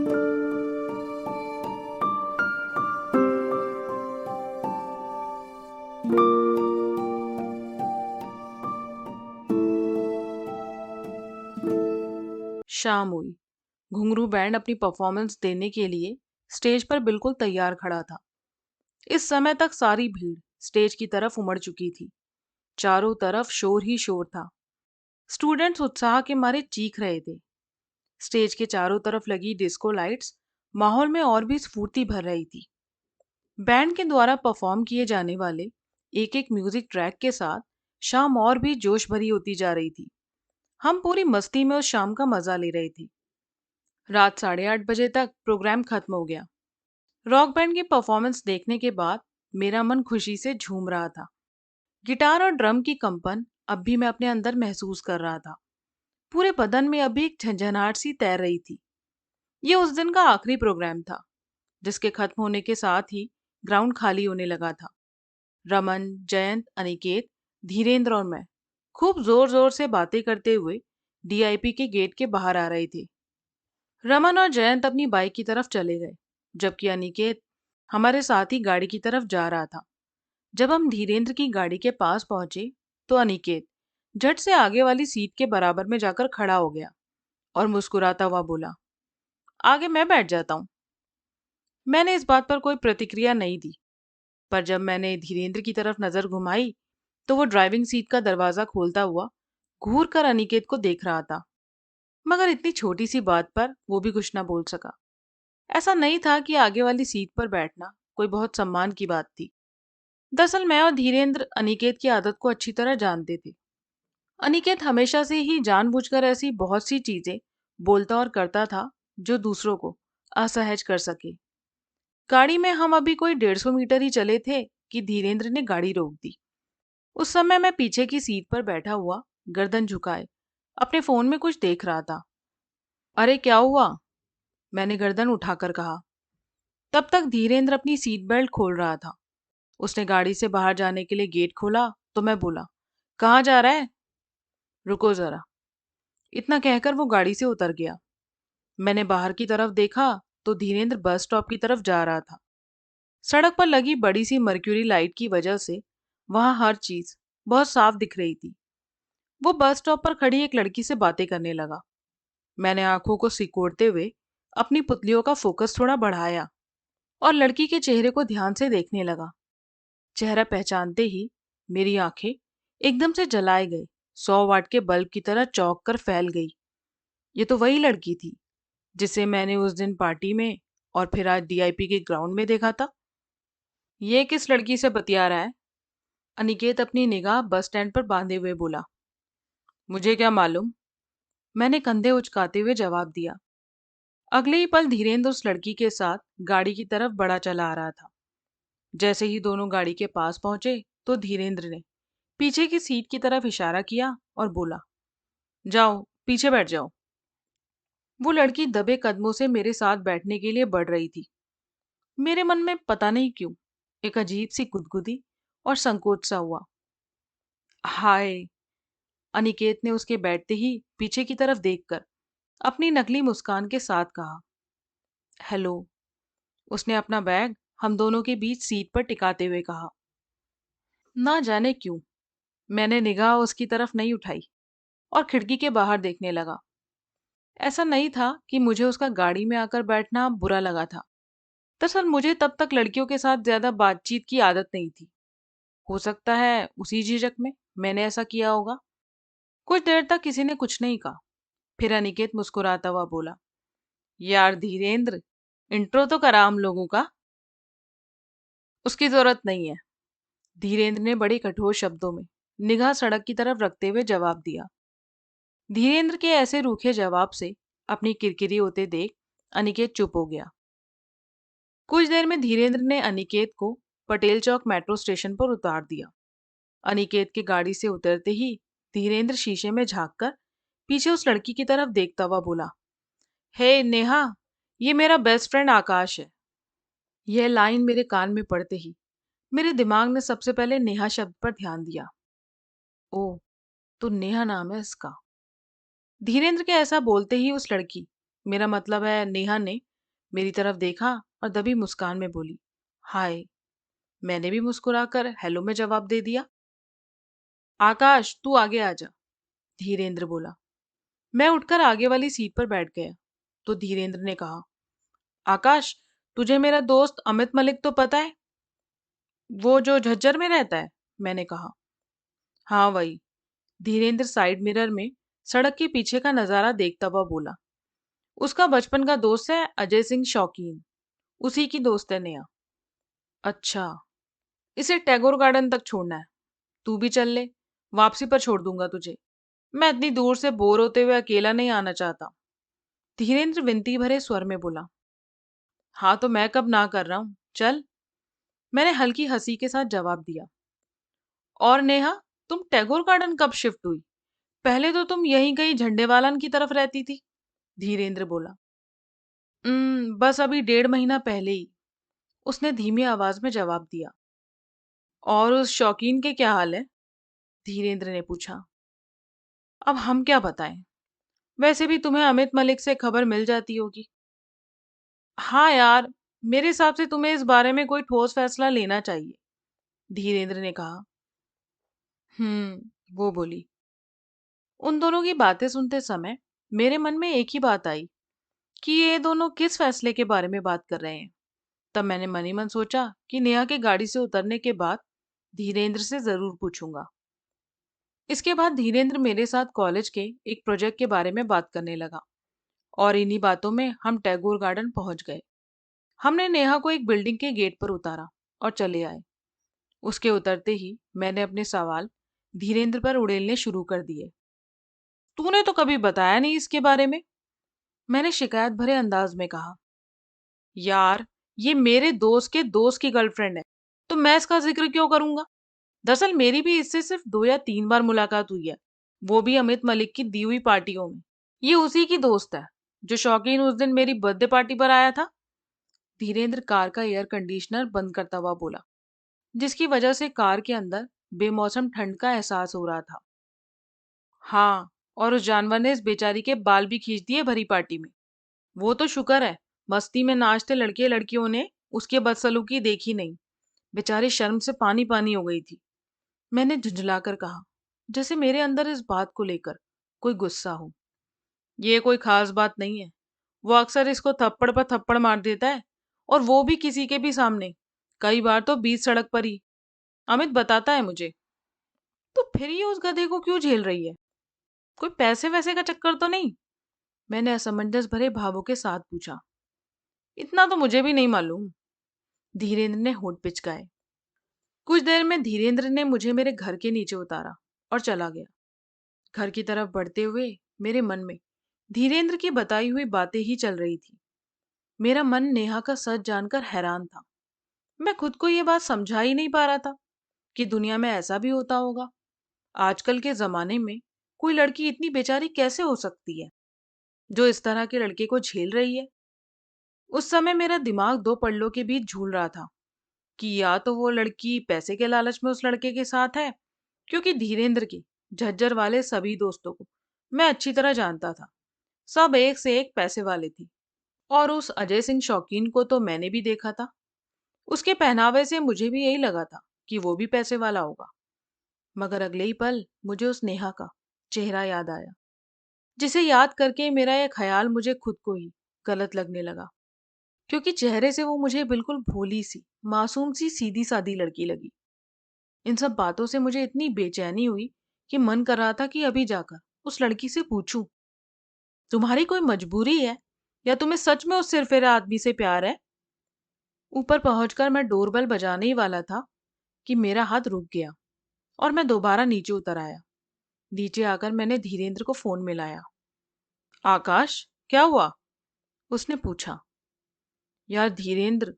शाम हुई। घुंघरू बैंड अपनी परफॉर्मेंस देने के लिए स्टेज पर बिल्कुल तैयार खड़ा था। इस समय तक सारी भीड़ स्टेज की तरफ उमड़ चुकी थी। चारों तरफ शोर ही शोर था। स्टूडेंट्स उत्साह के मारे चीख रहे थे। स्टेज के चारों तरफ लगी डिस्को लाइट्स माहौल में और भी स्फूर्ति भर रही थी। बैंड के द्वारा परफॉर्म किए जाने वाले एक एक म्यूजिक ट्रैक के साथ शाम और भी जोश भरी होती जा रही थी। हम पूरी मस्ती में उस शाम का मजा ले रहे थे। रात 8:30 बजे तक प्रोग्राम खत्म हो गया। रॉक बैंड की परफॉर्मेंस देखने के बाद मेरा मन खुशी से झूम रहा था। गिटार और ड्रम की कंपन अब भी मैं अपने अंदर महसूस कर रहा था। पूरे बदन में अभी एक झंझनाहट सी तैर रही थी। ये उस दिन का आखिरी प्रोग्राम था, जिसके खत्म होने के साथ ही ग्राउंड खाली होने लगा था। रमन, जयंत, अनिकेत, धीरेन्द्र और मैं खूब जोर जोर से बातें करते हुए डीआईपी के गेट के बाहर आ रहे थे। रमन और जयंत अपनी बाइक की तरफ चले गए, जबकि अनिकेत हमारे साथ ही गाड़ी की तरफ जा रहा था। जब हम धीरेन्द्र की गाड़ी के पास पहुंचे तो अनिकेत झट से आगे वाली सीट के बराबर में जाकर खड़ा हो गया और मुस्कुराता हुआ बोला, आगे मैं बैठ जाता हूँ। मैंने इस बात पर कोई प्रतिक्रिया नहीं दी, पर जब मैंने धीरेन्द्र की तरफ नजर घुमाई तो वो ड्राइविंग सीट का दरवाजा खोलता हुआ घूर कर अनिकेत को देख रहा था। मगर इतनी छोटी सी बात पर वो भी कुछ ना बोल सका। ऐसा नहीं था कि आगे वाली सीट पर बैठना कोई बहुत सम्मान की बात थी। दरअसल मैं और धीरेन्द्र अनिकेत की आदत को अच्छी तरह जानते थे। अनिकेत हमेशा से ही जानबूझकर ऐसी बहुत सी चीजें बोलता और करता था जो दूसरों को असहज कर सके। गाड़ी में हम अभी कोई 150 मीटर ही चले थे कि धीरेन्द्र ने गाड़ी रोक दी। उस समय मैं पीछे की सीट पर बैठा हुआ गर्दन झुकाए अपने फोन में कुछ देख रहा था। अरे क्या हुआ? मैंने गर्दन उठाकर कहा। तब तक धीरेन्द्र अपनी सीट बेल्ट खोल रहा था। उसने गाड़ी से बाहर जाने के लिए गेट खोला तो मैं बोला, कहाँ जा रहा है? रुको जरा। इतना कहकर वो गाड़ी से उतर गया। मैंने बाहर की तरफ देखा तो धीरेन्द्र बस स्टॉप की तरफ जा रहा था। सड़क पर लगी बड़ी सी मर्क्यूरी लाइट की वजह से वहां हर चीज बहुत साफ दिख रही थी। वो बस स्टॉप पर खड़ी एक लड़की से बातें करने लगा। मैंने आंखों को सिकोड़ते हुए अपनी पुतलियों का फोकस थोड़ा बढ़ाया और लड़की के चेहरे को ध्यान से देखने लगा। चेहरा पहचानते ही मेरी आंखें एकदम से जलाए गए 100 वाट के बल्ब की तरह चौंक कर फैल गई। ये तो वही लड़की थी जिसे मैंने उस दिन पार्टी में और फिर आज डीआईपी के ग्राउंड में देखा था। ये किस लड़की से बतिया रहा है? अनिकेत अपनी निगाह बस स्टैंड पर बांधे हुए बोला। मुझे क्या मालूम, मैंने कंधे उचकाते हुए जवाब दिया। अगले ही पल धीरेन्द्र उस लड़की के साथ गाड़ी की तरफ बढ़ा चला आ रहा था। जैसे ही दोनों गाड़ी के पास पहुंचे तो धीरेन्द्र ने पीछे की सीट की तरफ इशारा किया और बोला, जाओ पीछे बैठ जाओ। वो लड़की दबे कदमों से मेरे साथ बैठने के लिए बढ़ रही थी। मेरे मन में पता नहीं क्यों एक अजीब सी गुदगुदी और संकोच सा हुआ। हाय, अनिकेत ने उसके बैठते ही पीछे की तरफ देखकर अपनी नकली मुस्कान के साथ कहा। हेलो, उसने अपना बैग हम दोनों के बीच सीट पर टिकाते हुए कहा। ना जाने क्यों मैंने निगाह उसकी तरफ नहीं उठाई और खिड़की के बाहर देखने लगा। ऐसा नहीं था कि मुझे उसका गाड़ी में आकर बैठना बुरा लगा था। दरअसल मुझे तब तक लड़कियों के साथ ज्यादा बातचीत की आदत नहीं थी। हो सकता है उसी झिझक में मैंने ऐसा किया होगा। कुछ देर तक किसी ने कुछ नहीं कहा। फिर अनिकेत मुस्कुराता हुआ बोला, यार धीरेन्द्र, इंट्रो तो करा हम लोगों का। उसकी जरूरत नहीं है, धीरेन्द्र ने बड़े कठोर शब्दों में निगाह सड़क की तरफ रखते हुए जवाब दिया। धीरेन्द्र के ऐसे रूखे जवाब से अपनी किरकिरी होते देख अनिकेत चुप हो गया। कुछ देर में धीरेन्द्र ने अनिकेत को पटेल चौक मेट्रो स्टेशन पर उतार दिया। अनिकेत की गाड़ी से उतरते ही धीरेन्द्र शीशे में झांककर पीछे उस लड़की की तरफ देखता हुआ बोला, हे नेहा, ये मेरा बेस्ट फ्रेंड आकाश है। यह लाइन मेरे कान में पड़ते ही मेरे दिमाग ने सबसे पहले नेहा शब्द पर ध्यान दिया। ओ, तो नेहा नाम है इसका। धीरेन्द्र के ऐसा बोलते ही उस लड़की, मेरा मतलब है नेहा ने मेरी तरफ देखा और दबी मुस्कान में बोली, हाय। मैंने भी मुस्कुराकर हेलो में जवाब दे दिया। आकाश, तू आगे आ जा, धीरेन्द्र बोला। मैं उठकर आगे वाली सीट पर बैठ गया तो धीरेन्द्र ने कहा, आकाश, तुझे मेरा दोस्त अमित मलिक तो पता है? वो जो झज्जर में रहता है, मैंने कहा। हाँ वही, धीरेन्द्र साइड मिरर में सड़क के पीछे का नजारा देखता हुआ बोला। उसका बचपन का दोस्त है अजय सिंह शौकीन, उसी की दोस्त है नेहा। अच्छा, इसे टैगोर गार्डन तक छोड़ना है, तू भी चल ले, वापसी पर छोड़ दूंगा तुझे। मैं इतनी दूर से बोर होते हुए अकेला नहीं आना चाहता, धीरेन्द्र विनती भरे स्वर में बोला। हाँ तो मैं कब ना कर रहा हूं, चल, मैंने हल्की हंसी के साथ जवाब दिया। और नेहा, तुम टैगोर गार्डन कब शिफ्ट हुई? पहले तो तुम यहीं कहीं झंडेवालान की तरफ रहती थी, धीरेन्द्र बोला। बस अभी 1.5 महीना पहले ही, उसने धीमी आवाज में जवाब दिया। और उस शौकीन के क्या हाल है? धीरेन्द्र ने पूछा। अब हम क्या बताएं, वैसे भी तुम्हें अमित मलिक से खबर मिल जाती होगी। हाँ यार, मेरे हिसाब से तुम्हें इस बारे में कोई ठोस फैसला लेना चाहिए, धीरेन्द्र ने कहा। वो बोली। उन दोनों की बातें सुनते समय मेरे मन में एक ही बात आई कि ये दोनों किस फैसले के बारे में बात कर रहे हैं। तब मैंने मन ही मन सोचा कि नेहा के गाड़ी से उतरने के बाद धीरेन्द्र से जरूर पूछूंगा। इसके बाद धीरेन्द्र मेरे साथ कॉलेज के एक प्रोजेक्ट के बारे में बात करने लगा और इन्हीं बातों में हम टैगोर गार्डन पहुंच गए। हमने नेहा को एक बिल्डिंग के गेट पर उतारा और चले आए। उसके उतरते ही मैंने अपने सवाल धीरेन्द्र पर उड़ेलने शुरू कर दिए। तूने तो कभी बताया नहीं इसके बारे में, मैंने शिकायत भरे अंदाज में कहा। यार, ये मेरे दोस्त की गर्लफ्रेंड है, तो मैं इसका जिक्र क्यों करूंगा? दरअसल मेरी भी इससे सिर्फ 2 या 3 बार मुलाकात हुई है, वो भी अमित मलिक की दी हुई पार्टियों में। ये उसी की दोस्त है जो शौकीन उस दिन मेरी बर्थडे पार्टी पर आया था, धीरेन्द्र कार का एयर कंडीशनर बंद करता हुआ बोला, जिसकी वजह से कार के अंदर बेमौसम ठंड का एहसास हो रहा था। हाँ, और उस जानवर ने इस बेचारी के बाल भी खींच दिए भरी पार्टी में। वो तो शुक्र है मस्ती में नाचते लड़के लड़कियों ने उसके बदसलूकी देखी नहीं, बेचारी शर्म से पानी पानी हो गई थी, मैंने झुंझलाकर कहा, जैसे मेरे अंदर इस बात को लेकर कोई गुस्सा हो। ये कोई खास बात नहीं है, वो अक्सर इसको थप्पड़ पर थप्पड़ मार देता है, और वो भी किसी के भी सामने, कई बार तो बीच सड़क पर ही। अमित बताता है मुझे। तो फिर ये उस गधे को क्यों झेल रही है? कोई पैसे वैसे का चक्कर तो नहीं, मैंने असमंजस भरे भावों के साथ पूछा। इतना तो मुझे भी नहीं मालूम, धीरेन्द्र ने होंठ पिचकाए। कुछ देर में धीरेन्द्र ने मुझे मेरे घर के नीचे उतारा और चला गया। घर की तरफ बढ़ते हुए मेरे मन में धीरेन्द्र की बताई हुई बातें ही चल रही थी। मेरा मन नेहा का सच जानकर हैरान था। मैं खुद को ये बात समझा ही नहीं पा रहा था कि दुनिया में ऐसा भी होता होगा। आजकल के जमाने में कोई लड़की इतनी बेचारी कैसे हो सकती है जो इस तरह के लड़के को झेल रही है। उस समय मेरा दिमाग दो पल्लों के बीच झूल रहा था कि या तो वो लड़की पैसे के लालच में उस लड़के के साथ है, क्योंकि धीरेन्द्र के झज्जर वाले सभी दोस्तों को मैं अच्छी तरह जानता था, सब एक से एक पैसे वाले थे। और उस अजय सिंह शौकीन को तो मैंने भी देखा था, उसके पहनावे से मुझे भी यही लगा था कि वो भी पैसे वाला होगा। मगर अगले ही पल मुझे उस नेहा का चेहरा याद आया, जिसे याद करके मेरा यह ख्याल मुझे खुद को ही गलत लगने लगा, क्योंकि चेहरे से वो मुझे बिल्कुल भोली सी, मासूम सी, सीधी सादी लड़की लगी। इन सब बातों से मुझे इतनी बेचैनी हुई कि मन कर रहा था कि अभी जाकर उस लड़की से पूछूं, तुम्हारी कोई मजबूरी है या तुम्हें सच में उस सिरफिरे आदमी से प्यार है? ऊपर पहुंचकर मैं डोरबेल बजाने ही वाला था कि मेरा हाथ रुक गया और मैं दोबारा नीचे उतर आया। नीचे आकर मैंने धीरेन्द्र को फोन मिलाया। आकाश, क्या हुआ? उसने पूछा। यार धीरेन्द्र,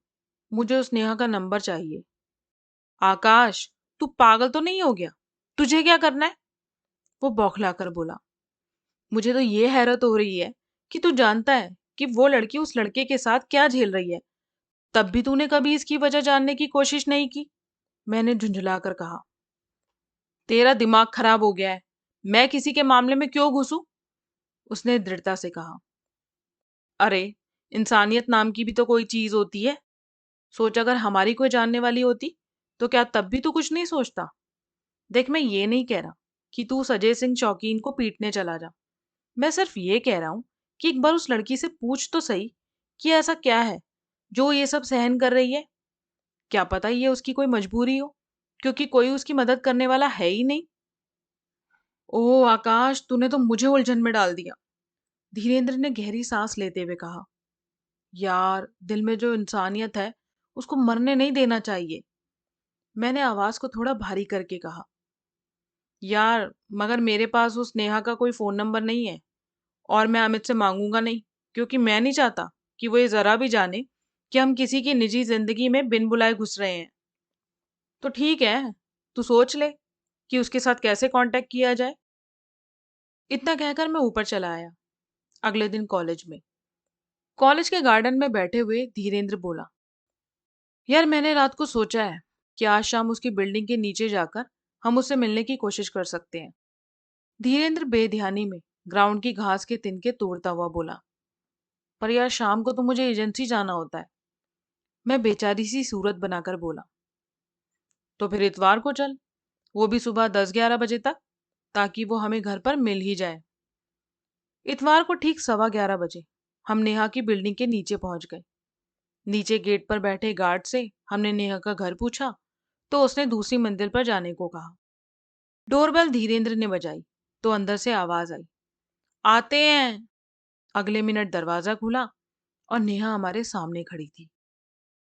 मुझे उस नेहा का नंबर चाहिए। आकाश, तू पागल तो नहीं हो गया? तुझे क्या करना है? वो बौखलाकर बोला। मुझे तो ये हैरत हो रही है कि तू जानता है कि वो लड़की उस लड़के के साथ क्या झेल रही है, तब भी तूने कभी इसकी वजह जानने की कोशिश नहीं की, मैंने झुंझलाकर कहा। तेरा दिमाग खराब हो गया है, मैं किसी के मामले में क्यों घुसूं? उसने दृढ़ता से कहा। अरे, इंसानियत नाम की भी तो कोई चीज होती है। सोच, अगर हमारी कोई जानने वाली होती तो क्या तब भी तू कुछ नहीं सोचता? देख, मैं ये नहीं कह रहा कि तू सजय सिंह शौकीन को पीटने चला जा। मैं सिर्फ ये कह रहा हूं कि एक बार उस लड़की से पूछ तो सही कि ऐसा क्या है जो ये सब सहन कर रही है। क्या पता ये उसकी कोई मजबूरी हो, क्योंकि कोई उसकी मदद करने वाला है ही नहीं। ओह आकाश, तूने तो मुझे उलझन में डाल दिया। धीरेन्द्र ने गहरी सांस लेते हुए कहा। यार, दिल में जो इंसानियत है उसको मरने नहीं देना चाहिए। मैंने आवाज को थोड़ा भारी करके कहा। यार, मगर मेरे पास उस नेहा का कोई फोन नंबर नहीं है, और मैं अमित से मांगूंगा नहीं, क्योंकि मैं नहीं चाहता कि वो ये जरा भी जाने कि हम किसी की निजी जिंदगी में बिन बुलाए घुस रहे हैं। तो ठीक है, तू सोच ले कि उसके साथ कैसे कांटेक्ट किया जाए। इतना कहकर मैं ऊपर चला आया। अगले दिन कॉलेज के गार्डन में बैठे हुए धीरेन्द्र बोला, यार मैंने रात को सोचा है कि आज शाम उसकी बिल्डिंग के नीचे जाकर हम उससे मिलने की कोशिश कर सकते हैं। धीरेन्द्र बेध्यानी में ग्राउंड की घास के तिनके तोड़ता हुआ बोला, पर यार शाम को तो मुझे एजेंसी जाना होता है। मैं बेचारी सी सूरत बनाकर बोला, तो फिर इतवार को चल, वो भी सुबह 10-11 बजे तक, ताकि वो हमें घर पर मिल ही जाए। इतवार को ठीक 11:15 बजे हम नेहा की बिल्डिंग के नीचे पहुंच गए। नीचे गेट पर बैठे गार्ड से हमने नेहा का घर पूछा, तो उसने दूसरी मंजिल पर जाने को कहा। डोरबेल धीरेन्द्र ने बजाई तो अंदर से आवाज आई, आते हैं। अगले मिनट दरवाजा खुला और नेहा हमारे सामने खड़ी थी।